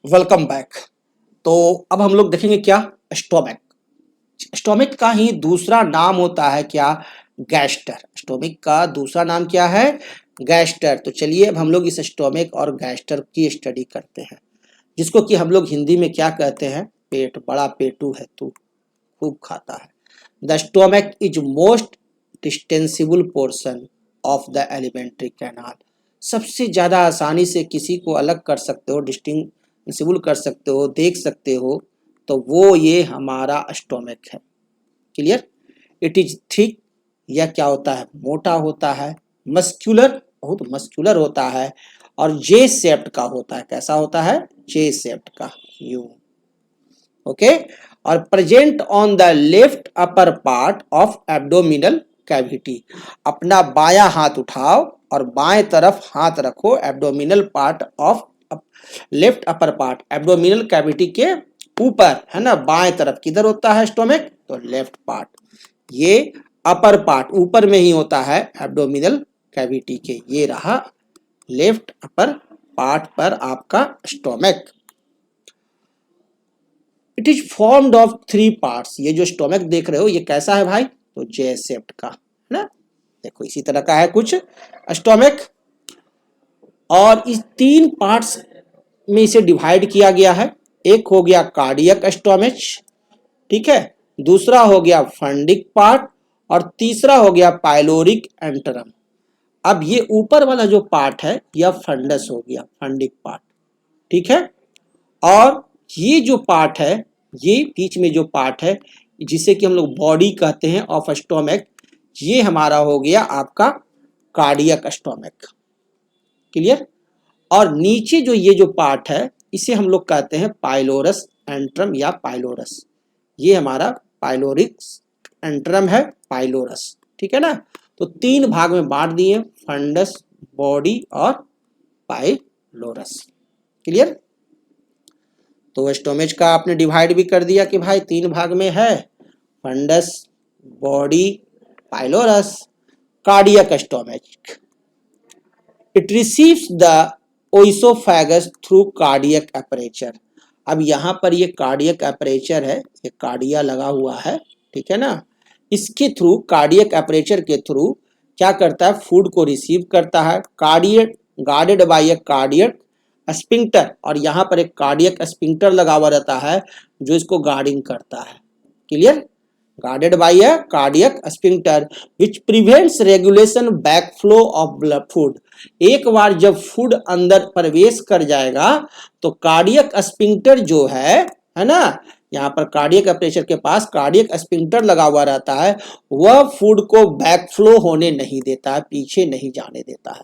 Welcome back. तो अब हम लोग देखेंगे क्या, स्टोमक। स्टोमक का ही दूसरा नाम होता है क्या, गैस्टर। स्टोमक का दूसरा नाम क्या है, गैस्टर। तो चलिए अब हम लोग इस स्टोमक और गैस्टर की स्टडी करते हैं, जिसको कि हम लोग हिंदी में क्या कहते हैं, पेट। बड़ा पेटू है तू, खूब खाता है। The stomach is most distensible portion of the alimentary canal. सबसे ज़्यादा आसानी से किसी को अलग कर सकते हो, डिस्टिंग्विशेबल कर सकते हो, देख सकते हो, तो वो ये हमारा स्टोमक है। क्लियर। इट इज थिक, यह क्या होता है, मोटा होता है। मस्क्यूलर, बहुत मस्क्यूलर होता है। और जे शेप्ड का होता है। कैसा होता है, जे शेप्ड का, यू। ओके। और present on the left upper part of abdominal cavity. अपना बायां हाथ उठाओ और बाएं तरफ हाथ रखो abdominal part of left upper part, abdominal cavity के ऊपर, है ना। बाएं तरफ किधर होता है स्टोमक, तो लेफ्ट पार्ट। ये अपर पार्ट ऊपर में ही होता है एब्डोमिनल कैविटी के। ये रहा लेफ्ट अपर पार्ट पर आपका stomach. It is formed of 3 parts. ये जो स्टोमक देख रहे हो ये कैसा है भाई, तो जे शेप्ड का, है ना। देखो इसी तरह का है कुछ स्टोमक। और इस 3 पार्ट्स में इसे डिवाइड किया गया है। एक हो गया कार्डियक स्टोमच, ठीक है। दूसरा हो गया फंडिक पार्ट और तीसरा हो गया पाइलोरिक एंटरम। अब ये ऊपर वाला जो पार्ट है यह फंडस हो गया, फंडिक पार्ट, ठीक है। और ये जो पार्ट है, ये बीच में जो पार्ट है जिसे कि हम लोग बॉडी कहते हैं ऑफ स्टोमक, ये हमारा हो गया आपका कार्डियक स्टोमक। क्लियर। और नीचे जो ये जो पार्ट है इसे हम लोग कहते हैं पाइलोरस एंट्रम या पाइलोरस। ये हमारा पाइलोरिक एंट्रम है, पाइलोरस, ठीक है ना। तो 3 भाग में बांट दिए, फंडस, बॉडी और पाइलोरस। क्लियर। तो स्टोमेज का आपने डिवाइड भी कर दिया कि भाई 3 भाग में है, fundus, body, pylorus. Cardiac stomach, it receives the oesophagus through cardiac aperture. अब यहाँ पर ये कार्डियक अपर्चर है, ये कार्डिया लगा हुआ है, ठीक है ना। इसके थ्रू, कार्डियक अपर्चर के थ्रू क्या करता है, फूड को रिसीव करता है। Cardiac guarded by A cardiac sphincter, और यहाँ पर एक कार्डियक स्पिंक्टर लगा हुआ रहता है जो इसको गार्डिंग करता है। Clear. guarded by a cardiac sphincter which prevents regulation backflow of blood food। एक बार जब फूड अंदर प्रवेश कर जाएगा तो कार्डियक स्पिंक्टर जो है ना, यहाँ पर कार्डियक प्रेशर के पास कार्डियक स्पिंक्टर लगा हुआ रहता है, वह फूड को बैकफ्लो होने नहीं देता है, पीछे नहीं जाने देता है।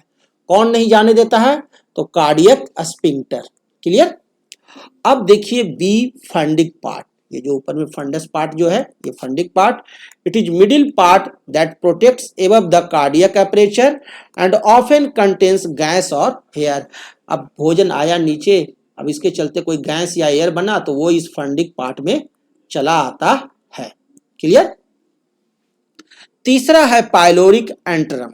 कौन नहीं जाने देता है, तो कार्डियक स्पिंक्टर। क्लियर। अब देखिए बी, फंडिक पार्ट। ये जो ऊपर में फंडस पार्ट जो है ये fundic part. It is middle part that protects above the cardiac aperture and often contains gas और एयर। अब भोजन आया नीचे, अब इसके चलते कोई गैस या एयर बना तो वो इस फंडिक पार्ट में चला आता है। क्लियर। तीसरा है pyloric एंटरम।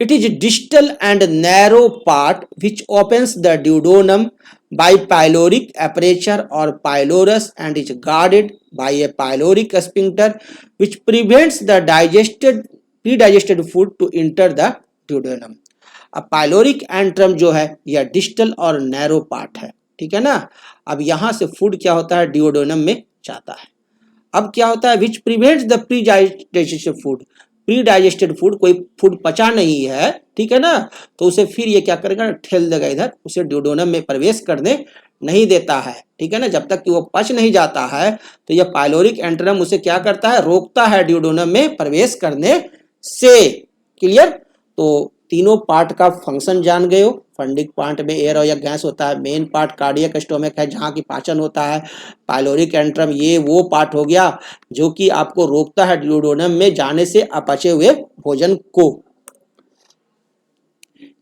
It is distal and narrow part which opens the duodenum by pyloric aperture or pylorus and is guarded by a pyloric sphincter which prevents the pre-digested food to enter the duodenum। अब pyloric antrum जो है यह distal और narrow part है, ठीक है ना। अब यहां से फूड क्या होता है, डिओडोनम में जाता है। अब क्या होता है, which prevents the pre digested food. Pre digested food, कोई फूड पचा नहीं है, ठीक है ना, तो उसे फिर ये क्या करेगा, ठेल देगा इधर, उसे ड्यूोडेनम में प्रवेश करने नहीं देता है, ठीक है ना। जब तक कि वो पच नहीं जाता है तो यह पाइलोरिक एंटरम उसे क्या करता है, रोकता है ड्यूोडेनम में प्रवेश करने से। क्लियर। तो तीनों पार्ट का फंक्शन जान गए हो। फंडिक पार्ट में एयर और या गैस होता है। मेन पार्ट कार्डियक स्टोमक है जहां की पाचन होता है। पाइलोरिक एंट्रम ये वो पार्ट हो गया जो कि आपको रोकता है ड्यूोडेनम में जाने से अपचे हुए भोजन को।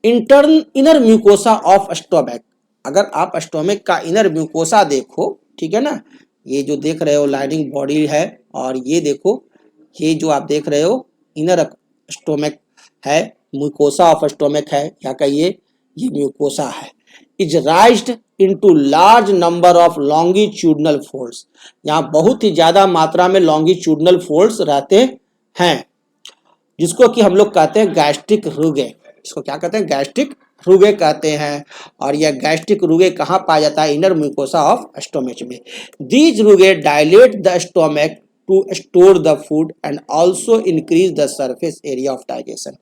Intern inner mucosa of stomach. अगर आप स्टोमक का इनर म्यूकोसा देखो, ठीक है ना, ये जो देख रहे हो लाइनिंग बॉडी है, और ये देखो ये जो आप देख रहे हो इनर स्टोमक है, म्यूकोसा ऑफ स्टोमक है, क्या कहिए, ये म्यूकोसा है। Is राइज्ड into large number of longitudinal folds। यहाँ बहुत ही ज्यादा मात्रा में longitudinal folds रहते हैं, जिसको कि हम लोग कहते हैं गैस्ट्रिक रुगे। इसको क्या कहते हैं? गैस्ट्रिक रुगे कहते हैं। और यह गैस्ट्रिक रुगे कहाँ पाया जाता है? इनर म्यूकोसा ऑफ स्टोमच में। These rugae dilate the stomach to store the food and also increase the surface area of digestion.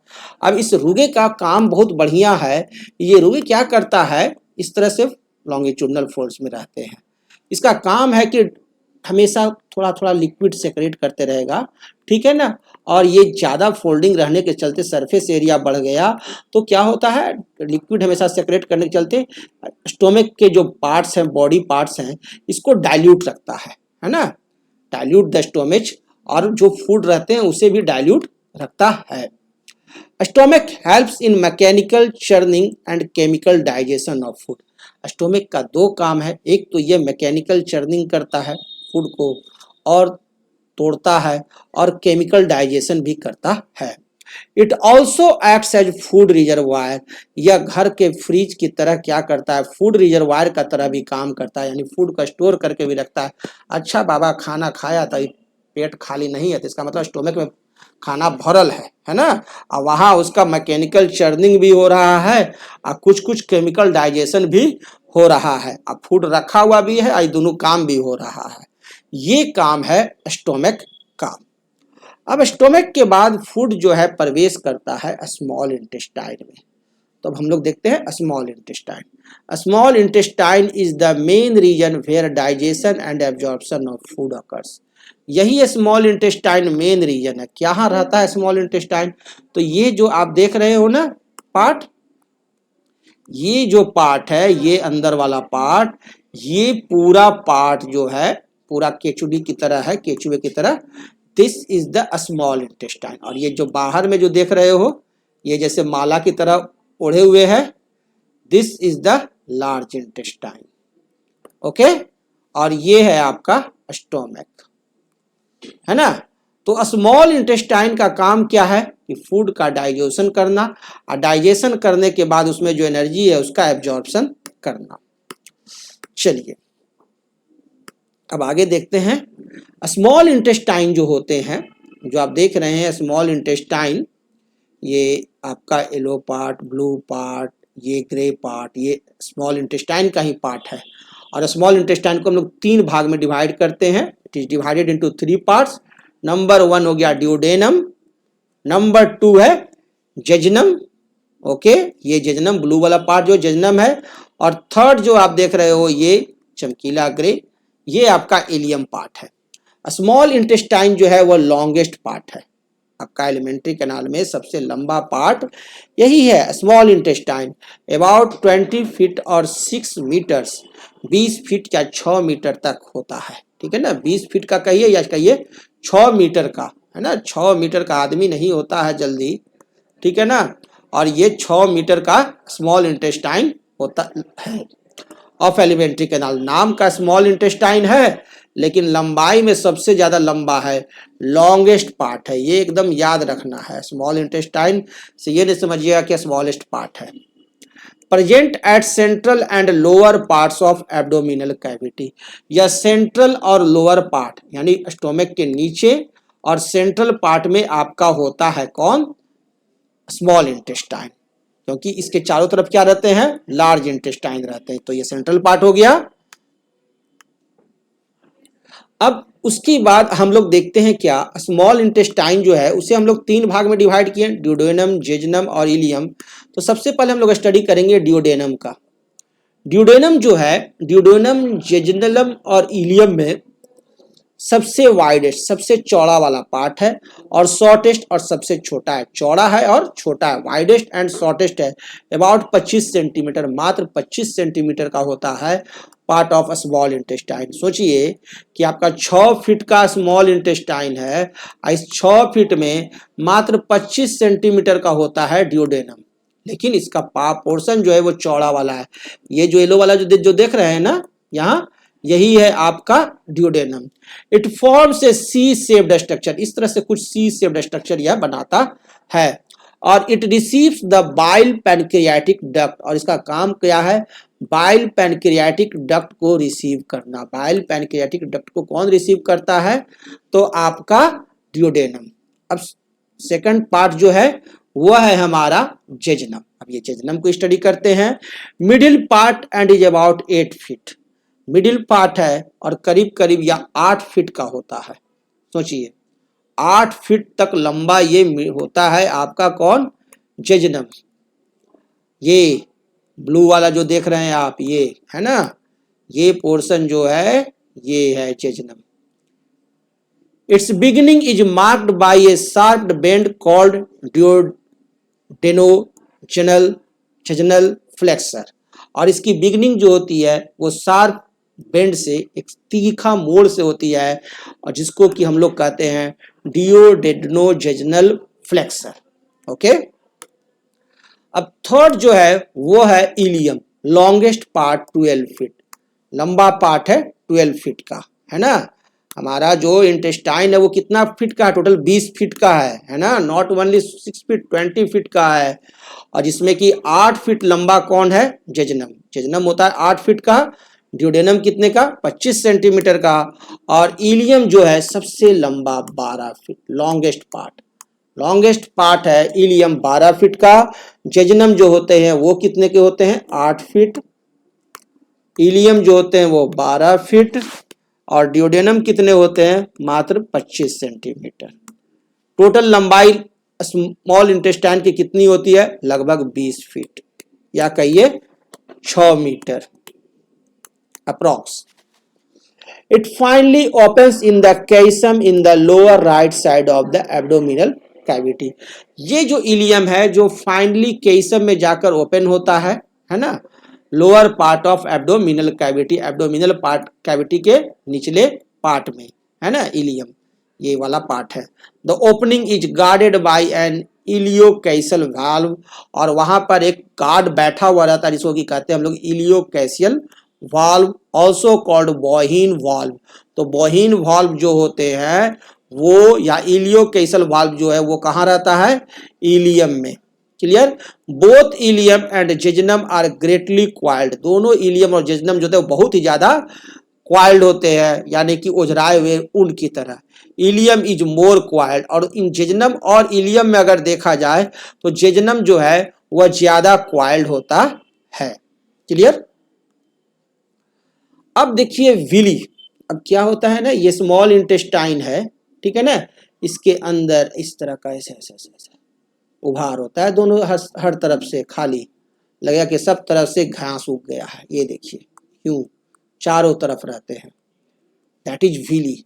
अब इस रुगे का काम बहुत बढ़िया है। ये रुगे क्या करता है? इस तरह से लॉन्गिट्यूडनल फोल्ड्स में रहते हैं। इसका काम है कि हमेशा थोड़ा थोड़ा लिक्विड सेक्रेट करते रहेगा, ठीक है ना। और ये ज़्यादा फोल्डिंग रहने के चलते सरफेस एरिया बढ़ गया तो क्या होता है? लिक्विड हमेशा सेक्रेट करने के चलते स्टोमक के जो पार्ट्स हैं, बॉडी पार्ट्स हैं, इसको डाइल्यूट रखता है ना। डाइल्यूट द स्टोमच, और जो फूड रहते हैं उसे भी डाइल्यूट रखता है। Stomach helps in mechanical churning and chemical digestion of food. Stomach का दो काम है, एक तो ये मैकेनिकल चर्निंग करता है फूड को और तोड़ता है, और केमिकल डाइजेशन भी करता है। It also acts as food reservoir. यह घर के फ्रिज की तरह क्या करता है? फूड रिजर्वायर का तरह भी काम करता है, यानी फूड का स्टोर करके भी रखता है। अच्छा बाबा खाना खाया तो पेट खाली नहीं है, तो इसका मतलब स्टोमक में खाना भरल है ना। और वहाँ उसका मैकेनिकल चर्निंग भी हो रहा है और कुछ कुछ केमिकल डाइजेशन भी हो रहा है, और फूड रखा हुआ भी है और दोनों काम भी हो रहा है। ये काम है स्टोमक का। अब स्टोमक के बाद फूड जो है प्रवेश करता है स्मॉल इंटेस्टाइन में। तो अब हम लोग देखते हैं small intestine. Small intestine is the main region where digestion and absorption of food occurs. यही स्मॉल इंटेस्टाइन मेन रीजन है। क्या रहता है स्मॉल इंटेस्टाइन? तो ये जो आप देख रहे हो ना पार्ट, ये जो पार्ट है, ये अंदर वाला पार्ट, ये पूरा पार्ट जो है पूरा केचुली की तरह है, केचुए की तरह। This is the small intestine. और ये जो बाहर में जो देख रहे हो, ये जैसे माला की तरह ओढ़े हुए है, this is the large intestine. Okay, और ये है आपका स्टोमक, है ना। तो स्मॉल इंटेस्टाइन का काम क्या है? कि फूड का डाइजेशन करना, और डाइजेशन करने के बाद उसमें जो एनर्जी है उसका एब्जॉर्प्शन करना। चलिए अब आगे देखते हैं। स्मॉल इंटेस्टाइन जो होते हैं, जो आप देख रहे हैं स्मॉल इंटेस्टाइन, ये आपका येलो पार्ट, ब्लू पार्ट, ये ग्रे पार्ट, ये स्मॉल इंटेस्टाइन का ही पार्ट है। और स्मॉल इंटेस्टाइन को हम लोग तीन भाग में डिवाइड करते हैं। It is divided into 3 parts. Number 1 हो गया ड्यूडेनम, नंबर 2 है जेजनम। ओके, ये जेजनम ब्लू वाला पार्ट जो जेजनम है, और थर्ड जो आप देख रहे हो ये चमकीला ग्रे, ये आपका इलियम पार्ट है। स्मॉल इंटेस्टाइन जो है वो लॉन्गेस्ट पार्ट है। आपका एलिमेंट्री कैनाल में सबसे लंबा पार्ट यही है, स्मॉल इंटेस्टाइन। अबाउट 20 फीट और 6 मीटर्स, 20 फीट या 6 मीटर तक होता है, ठीक है ना। 20 फीट का कहिए या कहिए 6 मीटर का, है ना। 6 मीटर का आदमी नहीं होता है जल्दी, ठीक है ना। और ये 6 मीटर का स्मॉल इंटेस्टाइन होता है ऑफ एलिमेंट्री कैनाल। नाम का स्मॉल इंटेस्टाइन है, लेकिन लंबाई में सबसे ज्यादा लंबा है, लॉन्गेस्ट पार्ट है। ये एकदम याद रखना है। स्मॉल इंटेस्टाइन से ये नहीं समझिएगा कि स्मॉलेस्ट पार्ट है। Present at central and lower parts of abdominal cavity. यह सेंट्रल और लोअर पार्ट यानी स्टोमक के नीचे और सेंट्रल पार्ट में आपका होता है कौन? स्मॉल इंटेस्टाइन, क्योंकि इसके चारों तरफ क्या रहते हैं? लार्ज इंटेस्टाइन रहते हैं। तो ये सेंट्रल पार्ट हो गया। अब उसके बाद हम लोग देखते हैं क्या, स्मॉल इंटेस्टाइन जो है उसे हम लोग 3 भाग में डिवाइड किए, ड्यूडेनम, जेजनम और इलियम। तो सबसे पहले हम लोग स्टडी करेंगे ड्यूडेनम का। ड्यूडेनम जो है, ड्यूडेनम, जेजनलम और इलियम में सबसे वाइडेस्ट, सबसे चौड़ा वाला पार्ट है, और शॉर्टेस्ट और सबसे छोटा है। चौड़ा है और छोटा है, वाइडेस्ट एंड शॉर्टेस्ट है। अबाउट 25 सेंटीमीटर, मात्र 25 सेंटीमीटर का होता है पार्ट ऑफ स्मॉल इंटेस्टाइन। सोचिए कि आपका 6 फीट का स्मॉल इंटेस्टाइन है, इस 6 फीट में मात्र 25 सेंटीमीटर का होता है ड्यूडेनम, लेकिन इसका पोर्शन जो है वो चौड़ा वाला है। ये जो येलो वाला जो देख रहे हैं ना यहाँ, यही है आपका duodenum. It forms a C shaped structure, इस तरह से कुछ सी शेप्ड स्ट्रक्चर यह बनाता है। और it receives the bile pancreatic duct, और इसका काम क्या है? बाइल पैनक्रियाटिक डक्ट को रिसीव करना। बाइल पैनक्रियाटिक डक्ट को कौन रिसीव करता है? तो आपका डियोडेनम। अब सेकंड पार्ट जो है वह है हमारा जेजनम। अब ये जेजनम को स्टडी करते हैं। Middle part and is about 8 feet. Middle part है और करीब करीब या 8 फीट का होता है। सोचिए 8 फीट तक लंबा ये होता है आपका कौन? जेजनम। ये ब्लू वाला जो देख रहे हैं आप, ये है ना, ये पोर्शन जो है ये है jejunum. Its beginning is marked by a sharp bend called jejunal flexure. और इसकी बिगिनिंग जो होती है वो शार्प बेंड से, एक तीखा मोड़ से होती है, और जिसको कि हम लोग कहते हैं डियोडेनोजेजनल फ्लेक्सर। ओके। अब थर्ड जो है वो है इलियम। Longest part 12 feet. लंबा पार्ट है 12 फीट का, है ना। हमारा जो इंटेस्टाइन है वो कितना फीट का है? टोटल 20 फीट का है ना। नॉट ओनली 6 फीट, 20 फीट का है। और जिसमें कि 8 फीट लंबा कौन है? जेजनम। जेजनम होता है 8 फीट का। ड्यूडेनम कितने का? 25 सेंटीमीटर का। और इलियम जो है सबसे लंबा 12 feet. Longest part, longest part है इलियम 12 फीट का। जेजनम जो होते हैं वो कितने के होते हैं? 8 फीट। इलियम जो होते हैं वो 12 फीट। और ड्यूडेनम कितने होते हैं? मात्र 25 सेंटीमीटर। टोटल लंबाई स्मॉल इंटेस्टाइन की कितनी होती है? लगभग 20 फीट, या कहिए 6 metre approx. It finally opens in the caisson in the lower right side of the abdominal cavity। ये जो इलियम है जो फाइनली केसम में जाकर ओपन होता है ना, lower part of abdominal cavity. Abdominal part cavity के निचले पार्ट में, है ना, इलियम ये वाला पार्ट है। The opening is guarded by an ileocaecal valve. और वहां पर एक गार्ड बैठा हुआ रहता है जिसको कि कहते हैं हम लोग इलियोकैसियल वाल्व, ऑल्सो कॉल्ड बॉहीन वाल्व। तो बॉहीन वाल्व जो होते हैं वो, या इलियोकैसल वाल्व जो है वो कहाँ रहता है? इलियम में। Clear. Both ileum and jejunum are greatly coiled. दोनों इलियम और जेजनम जो है बहुत ही ज्यादा क्वाइल्ड होते हैं, यानी कि उजराए हुए ऊन की तरह। Ilium is more coiled. और इन जेजनम और इलियम में अगर देखा जाए तो जेजनम जो है वह ज्यादा क्वाइल्ड होता है। क्लियर। अब देखिए विली। अब क्या होता है ना, ये स्मॉल इंटेस्टाइन है, ठीक है ना, इसके अंदर इस तरह का ऐसा ऐसा ऐसा उभार होता है, दोनों हर तरफ से खाली लगेगा कि सब तरफ से घास उग गया है। ये देखिए यूं चारों तरफ रहते हैं, that is villi.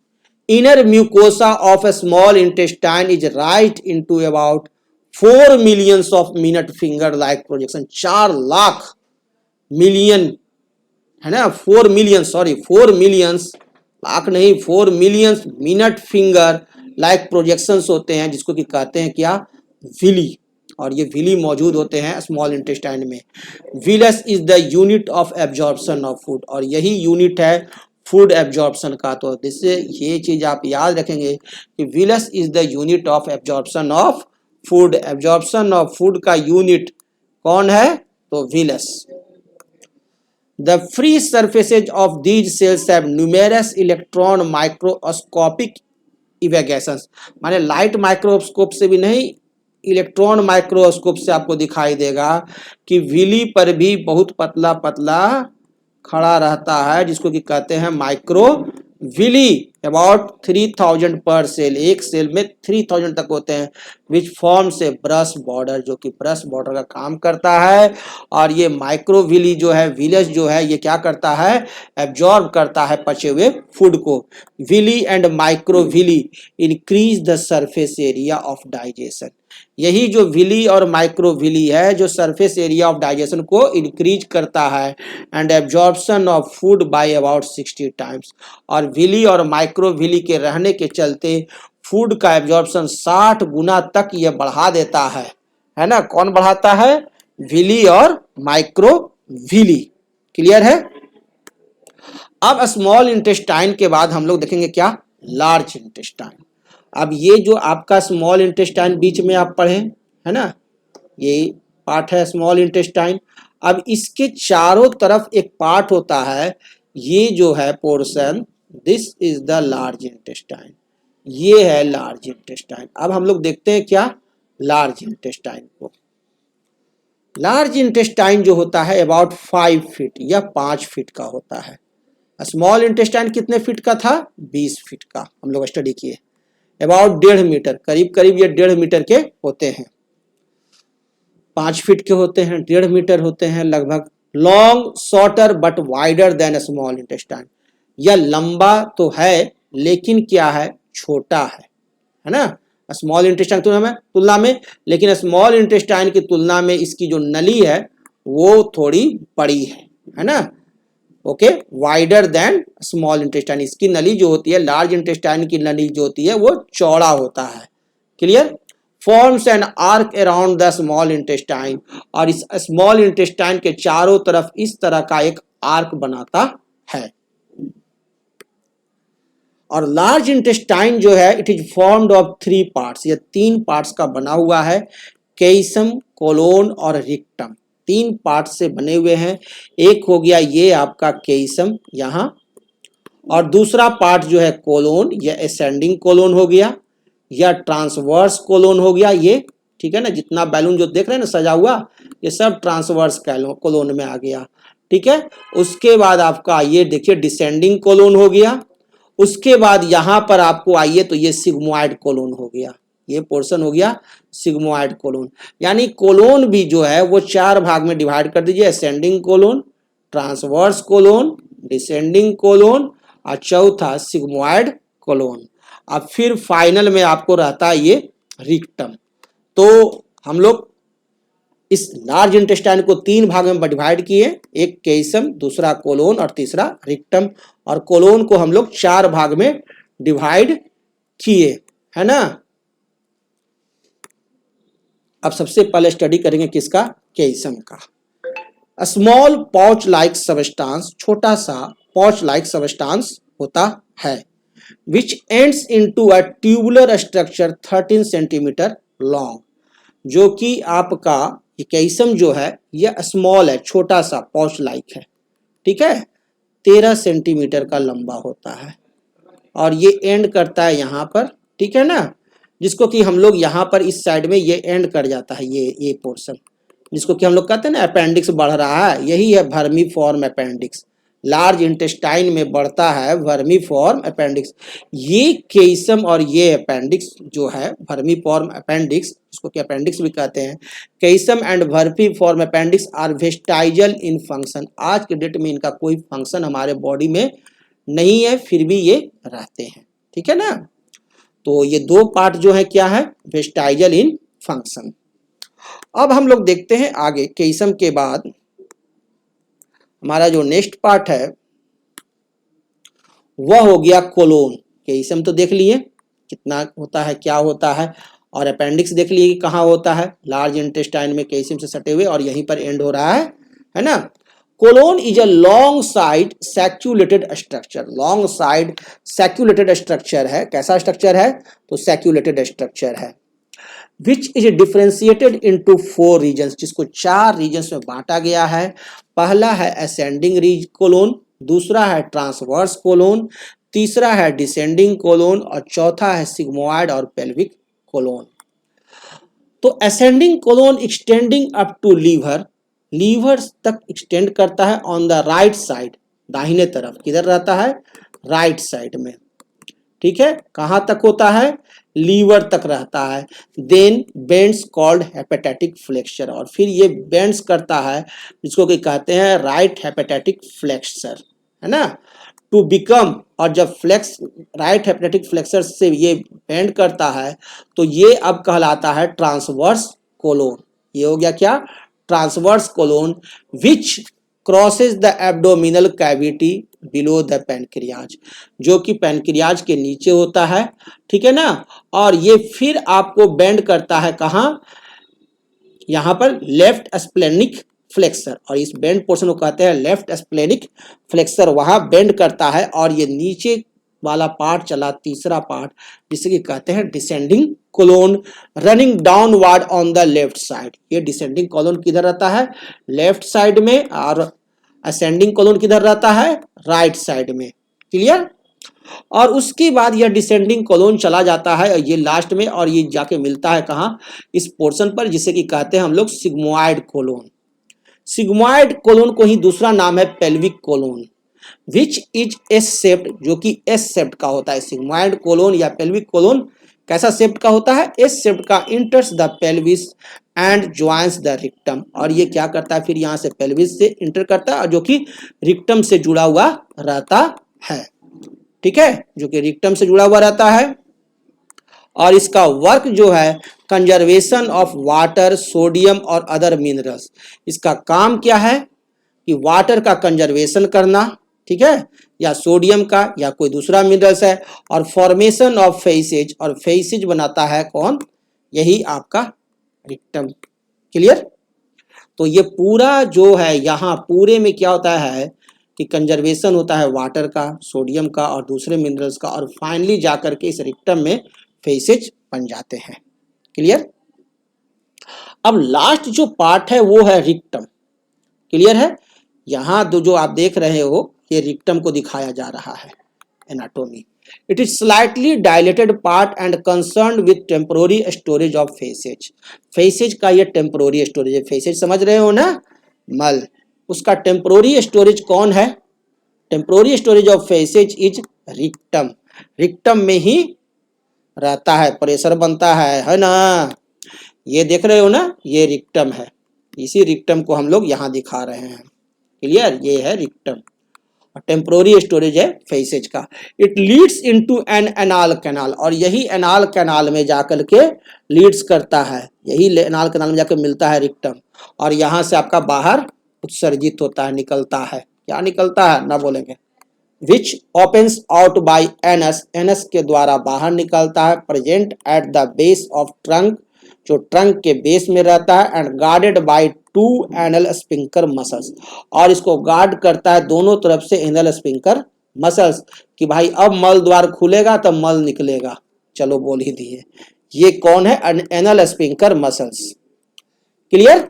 Inner mucosa of a small intestine is right into about 4 millions of minute finger like projection. 4 lakh million, है ना, 4 मिलियन, सॉरी 4 मिलियंस, लाख नहीं, 4 millions minute finger like projections होते हैं, जिसको कि कहते हैं क्या? विली। और ये विली मौजूद होते हैं स्मॉल इंटेस्टाइन में। Villous is the unit of absorption of food. और यही यूनिट है फूड एब्जॉर्प्शन का। तो जिससे ये चीज आप याद रखेंगे कि villous is the unit of absorption of food. Absorption of food का यूनिट कौन है? तो villous. The free surfaces of these cells have numerous electron microscopic evaluations। माने लाइट माइक्रोस्कोप से भी नहीं, इलेक्ट्रॉन माइक्रोस्कोप से आपको दिखाई देगा कि विली पर भी बहुत पतला पतला खड़ा रहता है, जिसको कि कहते हैं माइक्रो विली। अबाउट 3000 पर सेल। एक सेल में 3000 तक होते हैं। विच फॉर्म से ब्रश बॉर्डर, जो कि ब्रश बॉर्डर का काम करता है। और ये माइक्रो विली जो है, विलस जो है, ये क्या करता है? एब्जॉर्ब करता है पचे हुए फूड को। Villi and micro villi increase the surface area of digestion. यही जो विली और माइक्रो विली है जो सरफेस एरिया ऑफ डाइजेशन को इंक्रीज करता है। And absorption of food by about 60 times. और विली और माइक्रो विली के रहने के चलते फूड का एब्जॉर्प्शन 60 गुना तक यह बढ़ा देता है ना। कौन बढ़ाता है? विली और माइक्रो विली। क्लियर है। अब स्मॉल इंटेस्टाइन के बाद हम लोग देखेंगे क्या? Large intestine. अब ये जो आपका स्मॉल इंटेस्टाइन बीच में आप पढ़े है ना, ये पार्ट है स्मॉल इंटेस्टाइन। अब इसके चारों तरफ एक पार्ट होता है, ये जो है portion, this is the large intestine, ये है लार्ज इंटेस्टाइन। अब हम लोग देखते हैं क्या लार्ज इंटेस्टाइन को। लार्ज इंटेस्टाइन जो होता है अबाउट 5 फीट या 5 फीट का होता है। स्मॉल इंटेस्टाइन कितने फीट का था? 20 फीट का, हम लोग स्टडी किए। अबाउट 1.5 मीटर, करीब करीब ये 1.5 मीटर के होते हैं। 5 फीट के होते हैं, 1.5 मीटर होते हैं लगभग। Long, shorter but wider than small intestine, यह लंबा तो है लेकिन क्या है, छोटा है ना, स्मॉल इंटेस्टाइन तुलना में, लेकिन स्मॉल इंटेस्टाइन की तुलना में इसकी जो नली है वो थोड़ी बड़ी है ना। Okay, wider than small intestine, इसकी नली जो होती है, लार्ज इंटेस्टाइन की नली जो होती है वो चौड़ा होता है। Clear? Forms an arc around the small intestine, और इस स्मॉल इंटेस्टाइन के चारों तरफ इस तरह का एक आर्क बनाता है। और लार्ज इंटेस्टाइन जो है it is formed of 3 parts, ये 3 पार्ट्स का बना हुआ है, केइसम, कोलोन और रिक्टम, 3 पार्ट से बने हुए हैं। एक हो गया ये आपका केइसम यहाँ, और दूसरा पार्ट जो है कोलोन, ये असेंडिंग कोलोन हो गया या ट्रांसवर्स कोलोन हो गया ये, ठीक है ना। जितना बैलून जो देख रहे हैं ना सजा हुआ, ये सब ट्रांसवर्स कोलोन में आ गया, ठीक है। उसके बाद आपका ये देखिए डिसेंडिंग कोलोन हो गया। उसके बाद यहां पर आपको आइए तो ये सिग्मोइड कोलोन हो गया, ये पोर्शन हो गया सिग्मोइड कोलोन। यानी कोलोन भी जो है वो 4 भाग में डिवाइड कर दीजिए, ascending colon, transverse colon, descending colon और चौथा सिग्मोइड कोलोन। अब फिर फाइनल में आपको रहता है ये रिक्टम। तो हम लोग इस लार्ज इंटेस्टाइन को 3 भाग में डिवाइड किए, एक केइसम, दूसरा कोलोन और तीसरा रिक्टम, और कोलोन को हम लोग 4 भाग में डिवाइड किए, है ना। अब सबसे पहले स्टडी करेंगे किसका? केइसम का। स्मॉल पाउच लाइक सबस्टांस, छोटा सा पाउच लाइक सबस्टांस होता है, which ends into a tubular structure 13 centimetre long, जो कि आपका केइसम जो है यह स्मॉल है, छोटा सा पाउच लाइक है, ठीक है, 13 सेंटीमीटर का लंबा होता है और ये एंड करता है यहाँ पर, ठीक है ना, जिसको कि हम लोग यहाँ पर इस साइड में ये एंड कर जाता है, ये पोर्शन जिसको कि हम लोग कहते हैं ना अपेंडिक्स बढ़ रहा है, यही है वर्मीफॉर्म अपेंडिक्स। लार्ज इंटेस्टाइन में बढ़ता है वर्मीफॉर्म अपेंडिक्स। ये केइसम और ये अपेंडिक्स जो है वर्मीफॉर्म अपेंडिक्स, इसको कि अपेंडिक्स भी कहते हैं, caecum and vermiform appendix are vestigial in function. आज के डेट में इनका कोई फंक्शन हमारे बॉडी में नहीं है, फिर भी ये रहते हैं, ठीक है ना। तो ये 2 पार्ट जो है क्या है, वेस्टाइजल इन फंक्शन। अब हम लोग देखते हैं आगे, केइसम के बाद हमारा जो नेक्स्ट पार्ट है वह हो गया कोलोन। केइसम तो देख लिए कितना होता है, क्या होता है, और अपेंडिक्स देख लिए कि कहाँ होता है, लार्ज इंटेस्टाइन में केइसम से सटे हुए और यहीं पर एंड हो रहा है ना। Colon is a long side sacculated structure, long side sacculated structure है। कैसा स्ट्रक्चर है? तो सैक्यूलेटेड स्ट्रक्चर है, which is differentiated into 4 regions, जिसको 4 रीजन्स में बांटा गया है। पहला है असेंडिंग कोलोन, दूसरा है ट्रांसवर्स कोलोन, तीसरा है डिसेंडिंग कोलोन और चौथा है सिग्मोइड और पेल्विक कोलोन। तो ascending colon extending up to liver, liver तक एक्सटेंड करता है ऑन द राइट साइड, दाहिने तरफ। किधर रहता है? राइट साइड में, ठीक है। कहां तक होता है? लीवर तक रहता है। देन बेंड्स कॉल्ड हेपेटाइटिक फ्लेक्सर, और फिर ये बेंड्स करता है जिसको कि कहते हैं राइट हेपेटाइटिक फ्लेक्सर, है ना, टू बिकम। और जब फ्लेक्स राइट हेपेटाइटिक फ्लेक्सर से ये बेंड करता है तो ये अब कहलाता है ट्रांसवर्स कोलोन। ये हो गया क्या? Transverse colon, which crosses the abdominal cavity below the pancreas, जो कि पैनक्रियाज के नीचे होता है, ठीक है ना। और ये फिर आपको बेंड करता है कहां? यहां पर लेफ्ट स्प्लेनिक फ्लेक्सर, और इस बेंड पोर्शन को कहते हैं लेफ्ट स्प्लेनिक फ्लेक्सर, वहां बेंड करता है और ये नीचे वाला पार्ट चला तीसरा पार्ट जिसे कि कहते हैं descending colon running downward on the left side. ये डिसेंडिंग कोलोन किधर रहता है? लेफ्ट साइड में, और असेंडिंग कोलोन किधर रहता है? राइट साइड में। क्लियर? और उसके बाद यह डिसेंडिंग कोलोन चला जाता है ये लास्ट में, और ये जाके मिलता है कहाँ? इस पोर्शन पर, जिसे कि कहते हैं हम लोग सिग्मोइड कोलोन। सिग्मोइड कोलोन को ही दूसरा नाम है pelvic colon, which is S shaped, जो कि एस शेप्ड का होता है। सिग्मोइड कोलोन या पेल्विक कोलोन कैसा शेप्ड का होता है? एस शेप्ड का। Enters the pelvis and joins the rectum, और ये क्या करता है फिर यहाँ से पेल्विस से इंटर करता है, जो कि रिक्टम से जुड़ा हुआ रहता है। ठीक है, जो कि रिक्टम से जुड़ा हुआ रहता है। और इसका वर्क जो है कंजर्वेशन ऑफ वाटर, सोडियम और अदर मिनरल्स। इसका काम क्या है कि वाटर का कंजर्वेशन करना, ठीक है, या सोडियम का या कोई दूसरा मिनरल्स है, और फॉर्मेशन ऑफ फेसेज, और फेसेज बनाता है कौन? यही आपका रिक्टम। क्लियर? तो ये पूरा जो है यहाँ पूरे में क्या होता है कि कंजर्वेशन होता है वाटर का, सोडियम का और दूसरे मिनरल्स का, और फाइनली जाकर के इस रिक्टम में फेसेज बन जाते हैं। क्लियर? अब लास्ट जो पार्ट है वो है रिक्टम। क्लियर है? यहाँ जो आप देख रहे हो ये रिक्टम को दिखाया जा रहा है, anatomy. It is slightly dilated part and concern with temporary storage of faces. Faces का ये टेम्पोररी स्टोरेज है। फेसेज समझ रहे हो ना? मल, उसका टेम्पोररी स्टोरेज कौन है? Temporary storage of faeces is rectum. Rectum में ही रहता है, प्रेशर बनता है ना? ये देख रहे हो ना, ये रिक्टम है। इसी रिक्टम को हम लोग यहाँ दिखा रहे हैं। क्लियर? ये है रिक्टम, टेम्पोररी स्टोरेज है फेसेज का। It leads into an anal canal, और यही एनाल कैनाल में जाकर के लीड्स करता है, यही एनाल कैनाल में जाकर मिलता है रिक्टम, और यहाँ से आपका बाहर उत्सर्जित होता है, निकलता है। क्या निकलता है ना बोलेंगे? विच opens out by anus, anus के द्वारा बाहर निकलता है। Present at the base of trunk, जो ट्रंक के बेस में रहता है, and guarded by 2 anal sphincter muscles, और इसको गार्ड करता है दोनों तरफ से एनल स्पिंकर मसल्स, कि भाई अब मल द्वार खुलेगा तब मल निकलेगा। चलो बोल ही दिए। ये कौन है? Anal sphincter muscles. Clear?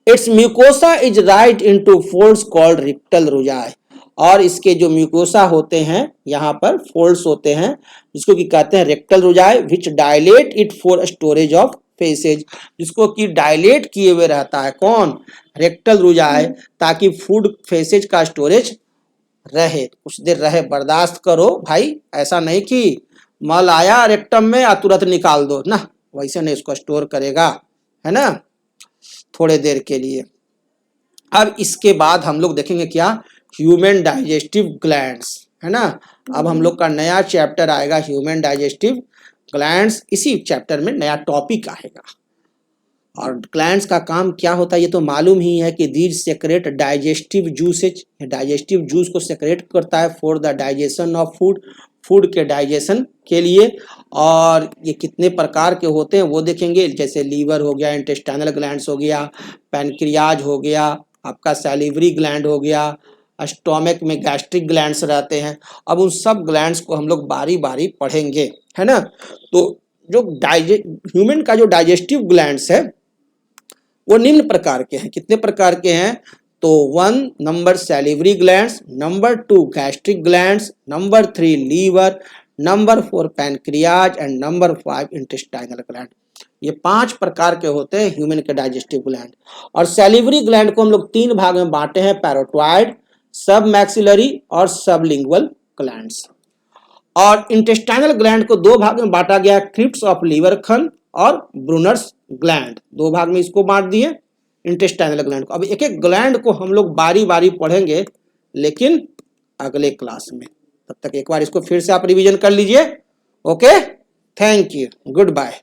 Its mucosa is right into folds called rectal rugae, और इसके जो म्यूकोसा होते हैं यहाँ पर फोल्ड्स होते हैं, जिसको कि कहते हैं rectal rugae, which dilate it for storage of faeces, जिसको कि डायलेट किए हुए रहता है कौन? रेक्टल रुजाई, ताकि फूड फेसेज का स्टोरेज रहे, कुछ देर रहे। बर्दाश्त करो भाई, ऐसा नहीं कि मल आया रेक्टम में और तुरंत निकाल दो ना, वैसे नहीं, इसको स्टोर करेगा, है ना, थोड़े देर के लिए। अब इसके बाद हम लोग देखेंगे क्या? ह्यूमन डाइजेस्टिव ग्लैंड्स, है ना। अब हम लोग का नया चैप्टर आएगा ह्यूमन डाइजेस्टिव ग्लैंड्स। इसी चैप्टर में नया टॉपिक आएगा। और ग्लैंड्स का काम क्या होता है ये तो मालूम ही है कि these secrete digestive juices, digestive juice को सेक्रेट करता है for the digestion of food, food के डाइजेशन के लिए। और ये कितने प्रकार के होते हैं वो देखेंगे, जैसे लीवर हो गया, इंटेस्टाइनल ग्लैंड्स हो गया, पैनक्रियाज हो गया, आपका सैलिवरी ग्लैंड हो गया, स्टोमक में गैस्ट्रिक ग्लैंड्स रहते हैं। अब उन सब ग्लैंड्स को हम लोग बारी बारी पढ़ेंगे, है ना। तो जो ह्यूमन का जो डाइजेस्टिव ग्लैंड्स है वो निम्न प्रकार के हैं। कितने प्रकार के हैं? तो 1 number salivary glands, number 2 gastric glands, number 3 liver, number 4 pancreas and number 5 intestinal gland. ये 5 प्रकार के होते हैं ह्यूमन के डाइजेस्टिव ग्लैंड। और सैलिवरी ग्लैंड को हम लोग 3 भाग में बांटे हैं, पैरोटॉइड, सब मैक्सिलरी और सबलिंगुअल ग्लैंड्स। और इंटेस्टाइनल ग्लैंड को 2 भाग में बांटा गया, क्रिप्स ऑफ लीवर खंड और ब्रूनर्स ग्लैंड, 2 भाग में इसको बांट दिए इंटेस्टाइनल ग्लैंड को। अब एक एक ग्लैंड को हम लोग बारी बारी पढ़ेंगे, लेकिन अगले क्लास में। तब तक एक बार इसको फिर से आप रिवीजन कर लीजिए। Okay, thank you, good bye.